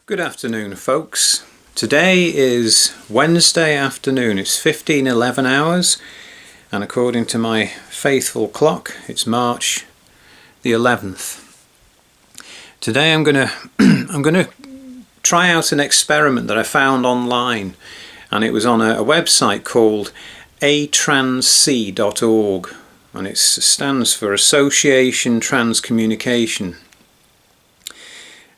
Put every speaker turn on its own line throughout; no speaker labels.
Good afternoon, folks. Today is Wednesday afternoon. It's 15:11 hours, and according to my faithful clock, it's March the 11th. Today I'm gonna try out an experiment that I found online, and it was on a website called atransc.org, and it stands for Association Transcommunication.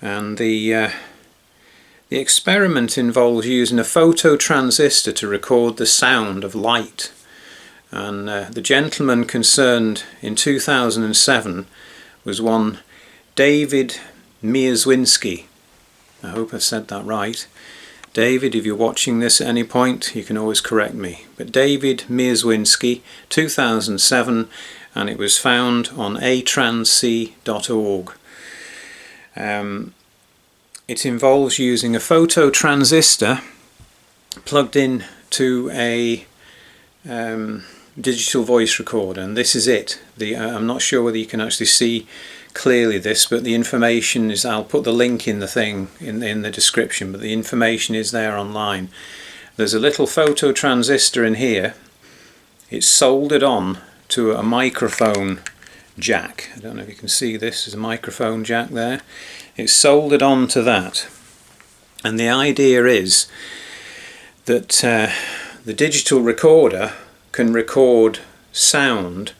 And the experiment involves using a phototransistor to record the sound of light. And the gentleman concerned in 2007 was one David Mierzwinski. I hope I've said that right. David, if you're watching this at any point, you can always correct me. But David Mierzwinski, 2007, and it was found on atransc.org. It involves using a phototransistor plugged in to a digital voice recorder, and this is it. I'm not sure whether you can actually see clearly this, but the information is, I'll put the link in the thing in the description, but the information is there online. There's a little phototransistor in here. It's soldered on to a microphone jack. I don't know if you can see this. There's a microphone jack there. It's soldered on to that, and the idea is that the digital recorder can record sound,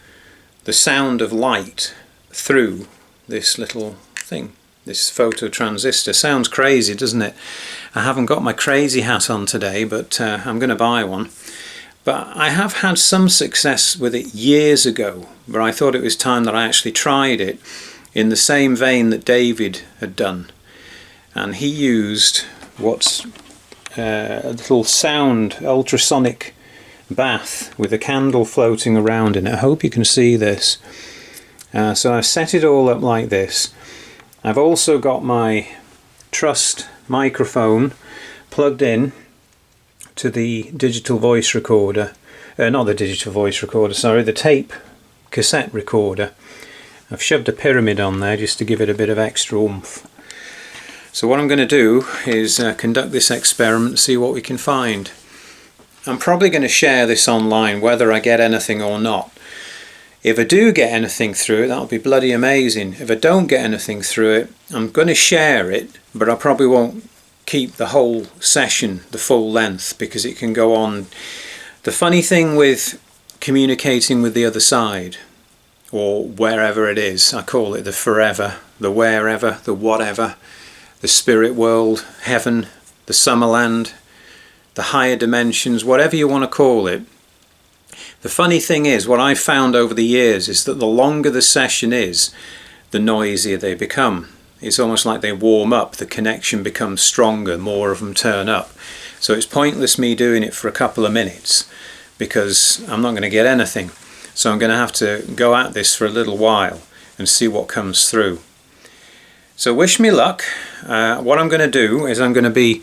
the sound of light, through this little thing, this phototransistor. Sounds crazy, doesn't it? I haven't got my crazy hat on today, but I'm going to buy one. But I have had some success with it years ago, but I thought it was time that I actually tried it in the same vein that David had done. And he used what's a little sound ultrasonic bath with a candle floating around in it. I hope you can see this. So I've set it all up like this. I've also got my Trust microphone plugged in to the digital voice recorder, not the digital voice recorder, sorry, the tape cassette recorder. I've shoved a pyramid on there just to give it a bit of extra oomph. So what I'm going to do is conduct this experiment, see what we can find. I'm probably going to share this online whether I get anything or not. If I do get anything through it, that'll be bloody amazing. If I don't get anything through it, I'm going to share it, but I probably won't keep the whole session the full length because it can go on. The funny thing with communicating with the other side, or wherever it is, I call it the forever, the wherever, the whatever, the spirit world, heaven, the summerland, the higher dimensions, whatever you want to call it. The funny thing is, what I've found over the years is that the longer the session is, the noisier they become. It's almost like they warm up, the connection becomes stronger, more of them turn up. So it's pointless me doing it for a couple of minutes because I'm not going to get anything. So I'm going to have to go at this for a little while and see what comes through. So wish me luck. What I'm going to do is I'm going to be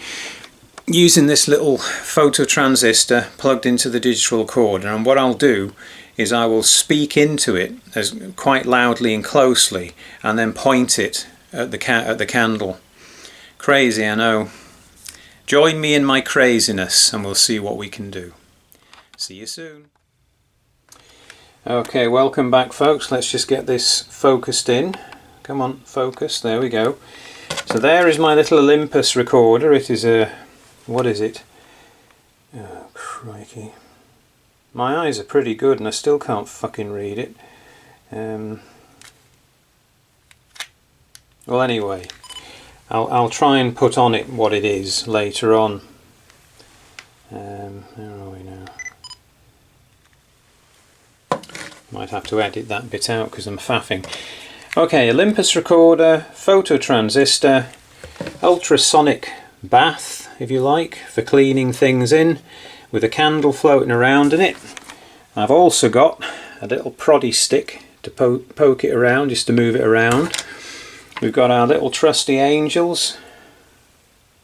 using this little phototransistor plugged into the digital recorder, and what I'll do is I will speak into it as quite loudly and closely and then point it at the candle. Crazy, I know. Join me in my craziness and we'll see what we can do. See you soon. Okay, welcome back, folks. Let's just get this focused in. Come on, focus. There we go. So there is my little Olympus recorder. It is a... what is it? Oh, crikey. My eyes are pretty good and I still can't fucking read it. Well, anyway, I'll try and put on it what it is later on. Where are we now? Might have to edit that bit out because I'm faffing. Okay, Olympus recorder, phototransistor, ultrasonic bath, if you like, for cleaning things in, with a candle floating around in it. I've also got a little proddy stick to poke it around, just to move it around. We've got our little trusty angels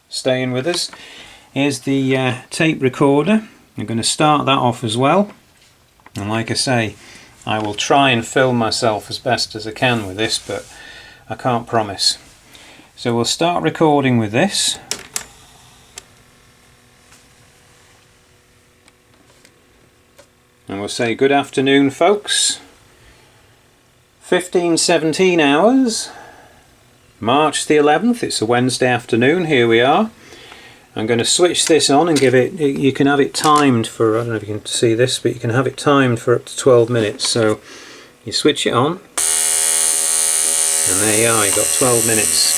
staying with us. Here's the tape recorder. I'm going to start that off as well, and like I say, I will try and film myself as best as I can with this, but I can't promise. So we'll start recording with this. And we'll say good afternoon, folks. 15:17 hours, March the 11th, it's a Wednesday afternoon, here we are. I'm going to switch this on and give it, you can have it timed for, I don't know if you can see this, but you can have it timed for up to 12 minutes. So you switch it on, and there you are, you've got 12 minutes.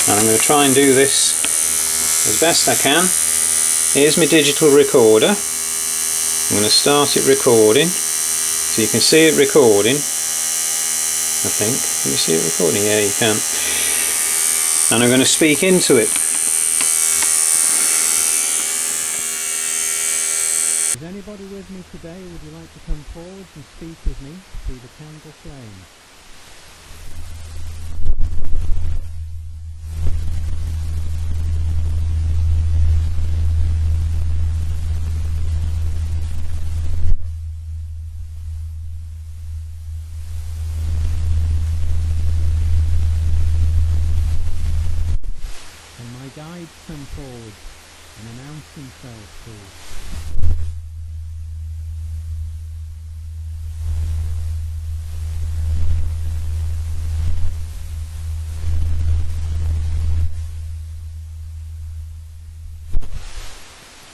And I'm going to try and do this as best I can. Here's my digital recorder. I'm going to start it recording, so you can see it recording, I think. Can you see it recording? Yeah, you can. And I'm going to speak into it.
Is anybody with me today? Would you like to come forward and speak with me through the candle flame? Can my guides come forward and announce themselves, please?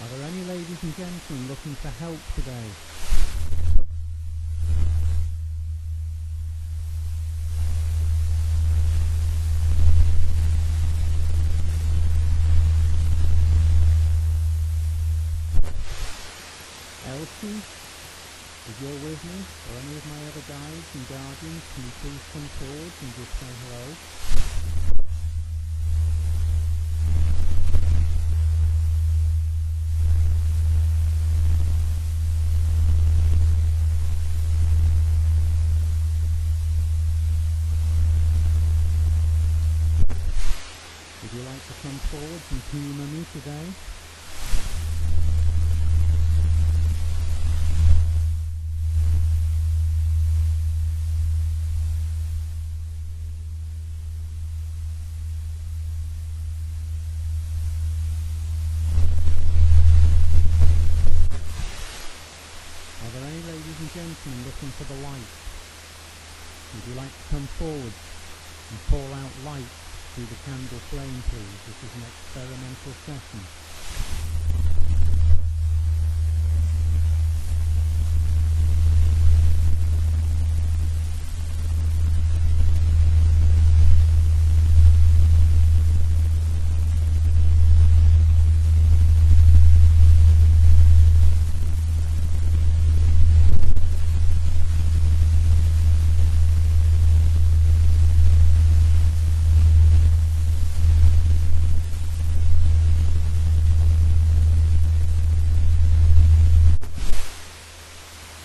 Are there any ladies and gentlemen looking for help today? Elsie, if you're with me, or any of my other guides and guardians, can you please come forward and just say hello? Would you like to come forward and humour me today? Are there any ladies and gentlemen looking for the light? Would you like to come forward and call out light through the candle flame, please? This is an experimental session.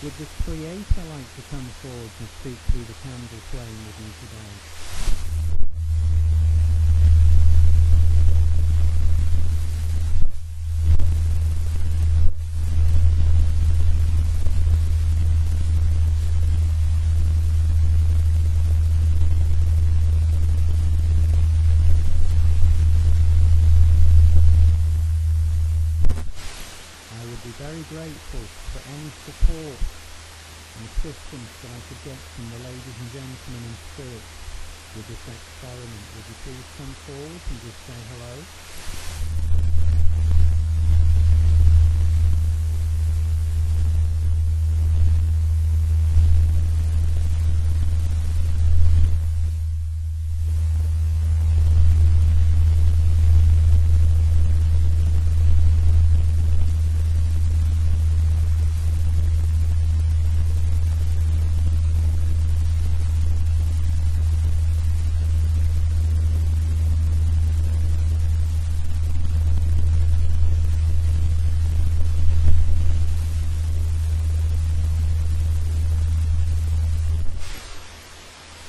Would the Creator like to come forward and speak through the candle flame with me today? I would be very grateful for any support and assistance that I could get from the ladies and gentlemen in spirit with this experiment. Would you please come forward and just say hello?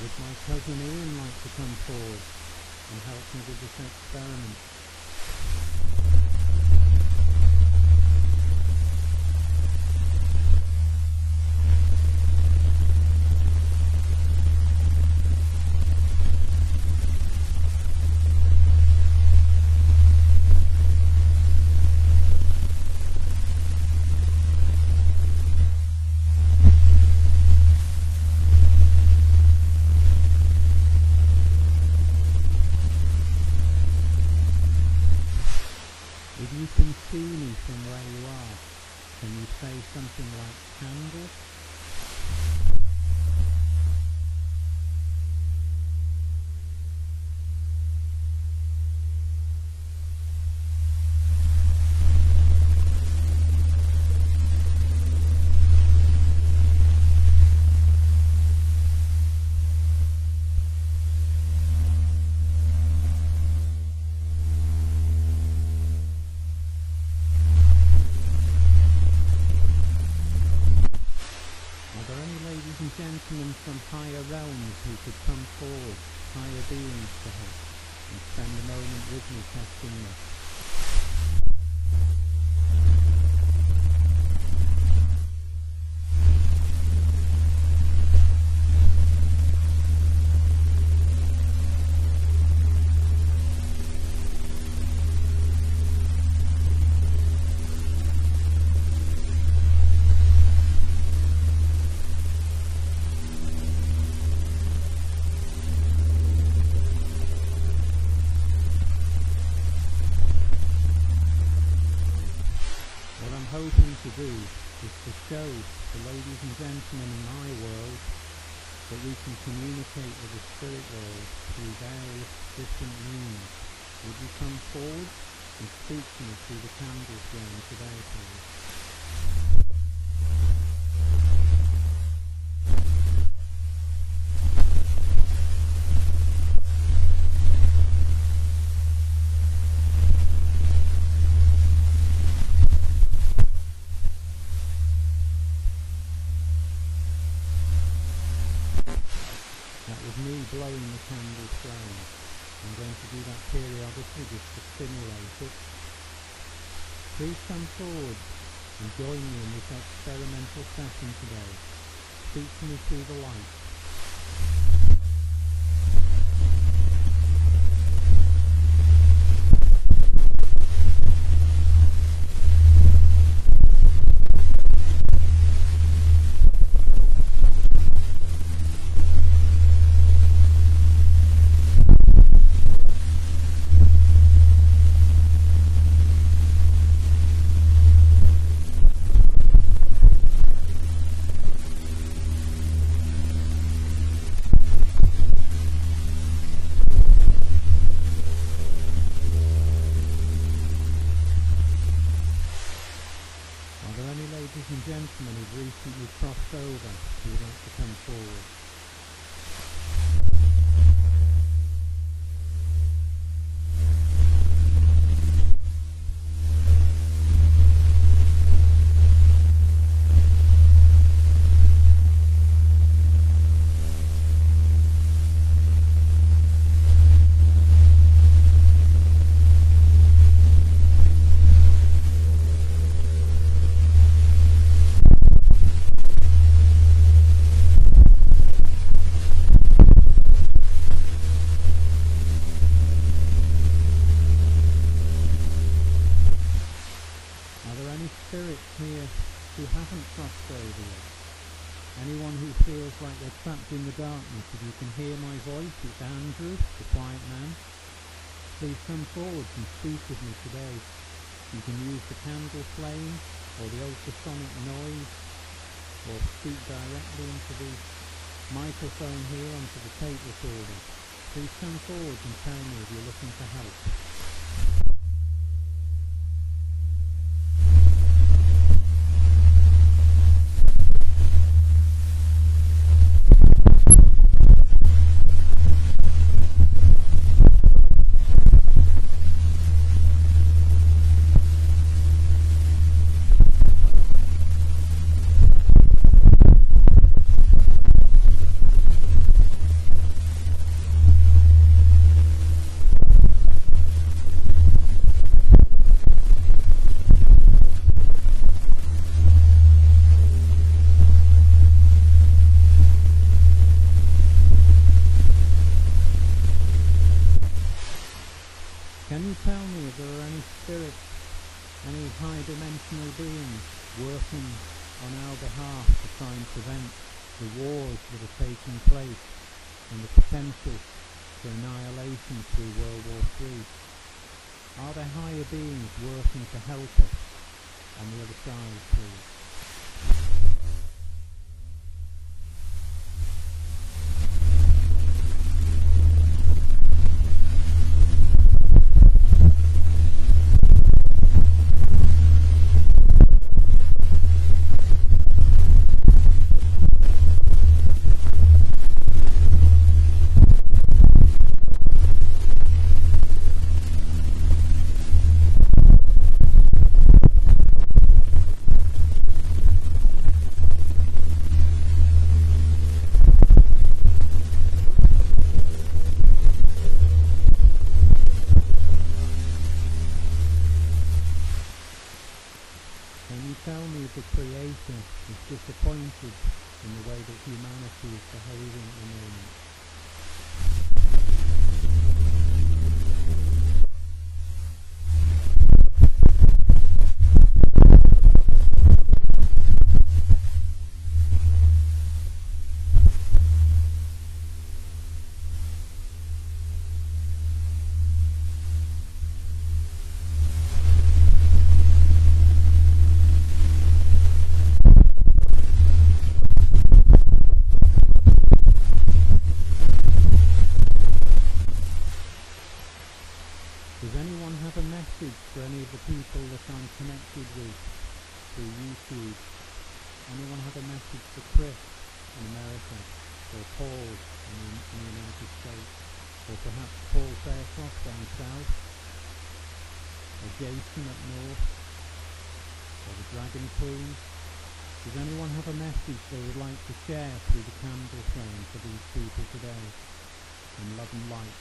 Would my cousin Ian like to come forward and help me with this experiment? say something like candle. Gentlemen from higher realms who could come forward, higher beings perhaps, and spend a moment with me testing this. Hoping to do is to show the ladies and gentlemen in my world that we can communicate with the spirit world through various different means. Would you come forward and speak to me through the candle flame today, please? Me blowing the candle flame. I'm going to do that periodically just to stimulate it. Please come forward and join me in this experimental session today. Speak to me through the light. Ladies and gentlemen who've recently crossed over who would like to come forward. Spirits here who haven't crossed over yet. Anyone who feels like they're trapped in the darkness, if you can hear my voice, it's Andrew, the quiet man. Please come forward and speak with me today. You can use the candle flame or the ultrasonic noise, or speak directly into the microphone here onto the tape recorder. Please come forward and tell me if you're looking for help. Can you tell me if there are any spirits, any high-dimensional beings working on our behalf to try and prevent the wars that are taking place and the potential for annihilation through World War III? Are there higher beings working to help us on the other side, please? Does anyone have a message for any of the people that I'm connected with through YouTube? Anyone have a message for Chris in America, or Paul in the United States, or perhaps Paul Faircroft down south, or Jason up north, or the Dragon Queen? Does anyone have a message they would like to share through the candle flame for these people today? In love and light.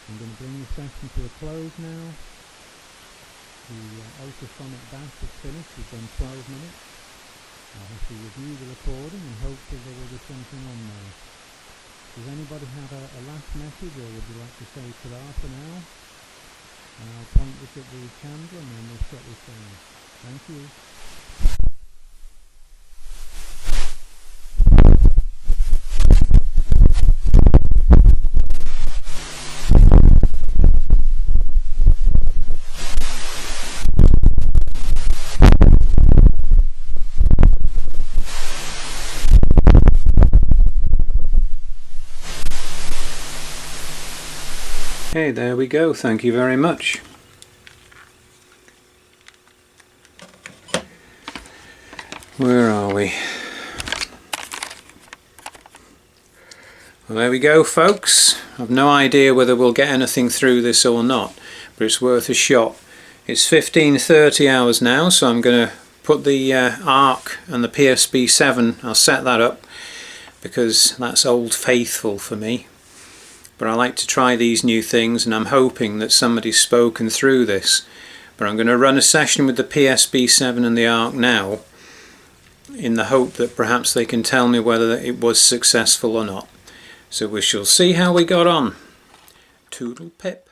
I'm going to bring the session to a close now. The ultrasonic bath is finished. We've done 12 minutes. I'll have to review the recording and hopefully there will be something on there. Does anybody have a last message, or would you like to say ta-ra for now? And I'll point this at the candle and then we'll shut this down. Thank you.
Okay, there we go. Thank you very much. Where are we? Well, there we go, folks. I've no idea whether we'll get anything through this or not, but it's worth a shot. It's 15:30 hours now, so I'm going to put the ARC and the PSB7, I'll set that up because that's old faithful for me. But I like to try these new things, and I'm hoping that somebody's spoken through this. But I'm going to run a session with the PSB7 and the ARC now, in the hope that perhaps they can tell me whether it was successful or not. So we shall see how we got on. Toodle pip.